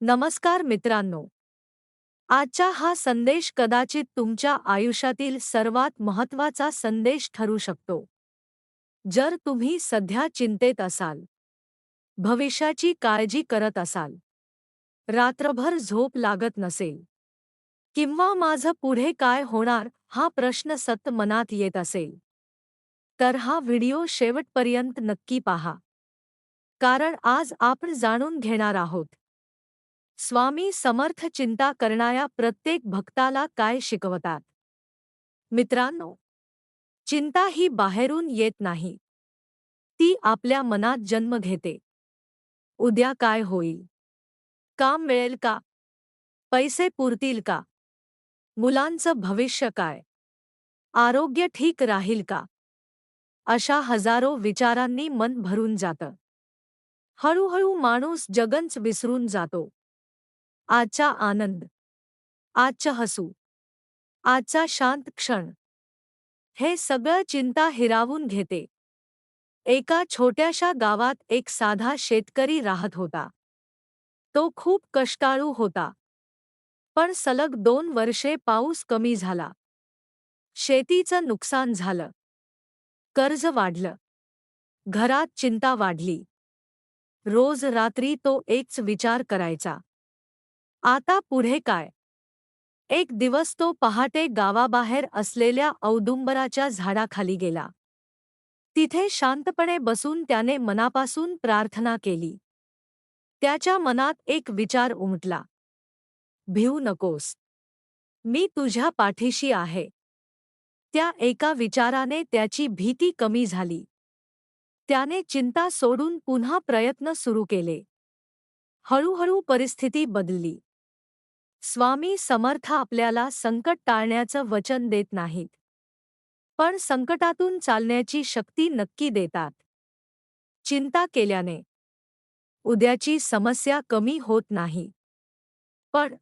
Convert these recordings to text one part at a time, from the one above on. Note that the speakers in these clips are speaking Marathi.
नमस्कार मित्रांनो, आजचा हा संदेश कदाचित तुमच्या आयुष्यातील सर्वात महत्त्वाचा संदेश ठरू शकतो. जर तुम्ही सध्या चिंतेत असाल, भविष्याची काळजी करत असाल, रात्रभर झोप लागत नसेल, किंवा माझं पुढे काय होणार हा प्रश्न सतत मनात येत असेल, तर हा व्हिडिओ शेवटपर्यंत नक्की पहा. कारण आज आपण जाणून घेणार आहोत स्वामी समर्थ चिंता करणाऱ्या प्रत्येक भक्ताला काय शिकवतात. मित्रांनो, चिंता ही बाहेरून येत नाही. ती आपल्या मनात जन्म घेते. उद्या काय होईल? काम मिळेल का? पैसे पुरतील का? मुलांचं भविष्य काय? आरोग्य ठीक राहील का? अशा हजारो विचारांनी मन भरून जातं. हळूहळू माणूस जगच विसरून जातो. आजचा आनंद, आजचं हसू, आजचा शांत क्षण, हे सगळं चिंता हिरावून घेते. एका छोट्याशा गावात एक साधा शेतकरी राहत होता. तो खूप कष्टाळू होता. पण सलग 2 वर्षे पाऊस कमी झाला. शेतीचं नुकसान झालं. कर्ज वाढलं. घरात चिंता वाढली. रोज रात्री तो एकच विचार करायचा. आता पुढे काय? एक दिवस तो पहाटे गावाबाहेर असलेल्या औदुंबराच्या झाडाखाली गेला. तिथे शांतपणे बसून त्याने मनापासून प्रार्थना केली. त्याच्या मनात एक विचार उमटला. भिवू नकोस. मी तुझ्या पाठीशी आहे. त्या एका विचाराने त्याची भीती कमी झाली. त्याने चिंता सोडून पुन्हा प्रयत्न सुरू केले. हळूहळू परिस्थिती बदलली. स्वामी समर्थ आपल्याला संकट टाळण्याचं वचन देत नाहीत, पण संकटातून चालण्याची शक्ती नक्की देतात. चिंता केल्याने उद्याची समस्या कमी होत नाही, पण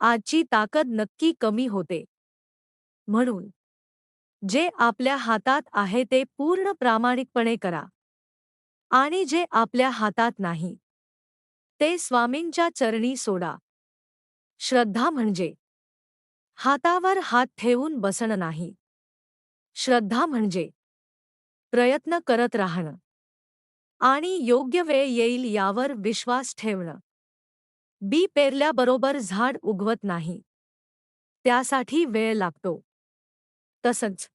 आजची ताकद नक्की कमी होते. म्हणून जे आपल्या हातात आहे ते पूर्ण प्रामाणिकपणे करा, आणि जे आपल्या हातात नाही ते स्वामींच्या चरणी सोडा. श्रद्धा म्हणजे हातावर हात ठेवून बसणं नाही. श्रद्धा म्हणजे प्रयत्न करत राहणं आणि योग्य वेळ येईल यावर विश्वास ठेवणं. बी पेरल्याबरोबर झाड उगवत नाही. त्यासाठी वेळ लागतो. तसंच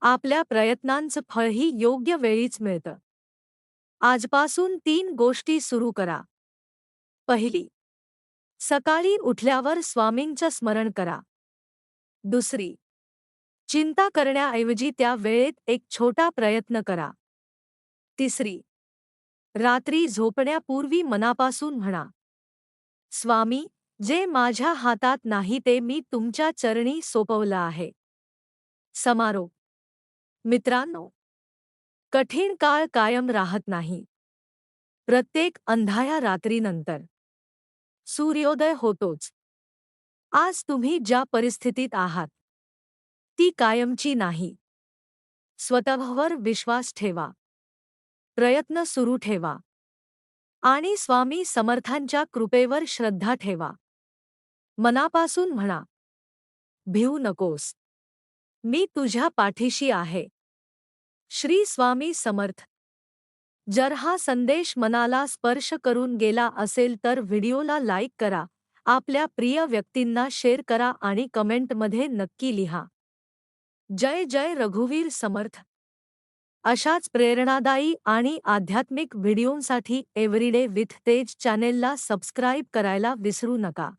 आपल्या प्रयत्नांचं फळही योग्य वेळीच मिळतं. आजपासून 3 गोष्टी सुरू करा. पहिली, सकाळी उठल्यावर स्वामींचं स्मरण करा. दुसरी, चिंता करण्याऐवजी त्या वेळेत एक छोटा प्रयत्न करा. तिसरी, रात्री झोपण्यापूर्वी मनापासून म्हणा, स्वामी, जे माझ्या हातात नाही ते मी तुमच्या चरणी सोपवलं आहे. समारोप. मित्रांनो, कठीण काळ कायम राहत नाही. प्रत्येक अंधाऱ्या रात्रीनंतर सूर्योदय होतोच. आज तुम्ही ज्या परिस्थितीत आहात ती कायमची नाही. स्वतःवर विश्वास ठेवा. प्रयत्न सुरू ठेवा. आणि स्वामी समर्थांच्या कृपेवर श्रद्धा ठेवा. मनापासून म्हणा, भिवू नकोस. मी तुझ्या पाठीशी आहे. श्री स्वामी समर्थ. जर हा संदेश मनाला स्पर्श करून गेला असेल तर व्हिडिओला लाईक करा, आपल्या प्रिय व्यक्तींना शेअर करा आणि कमेंटमध्ये नक्की लिहा. जय जय रघुवीर समर्थ. अशाच प्रेरणादायी आणि आध्यात्मिक व्हिडिओंसाठी एव्हरीडे विथ तेज चॅनेलला सबस्क्राईब करायला विसरू नका.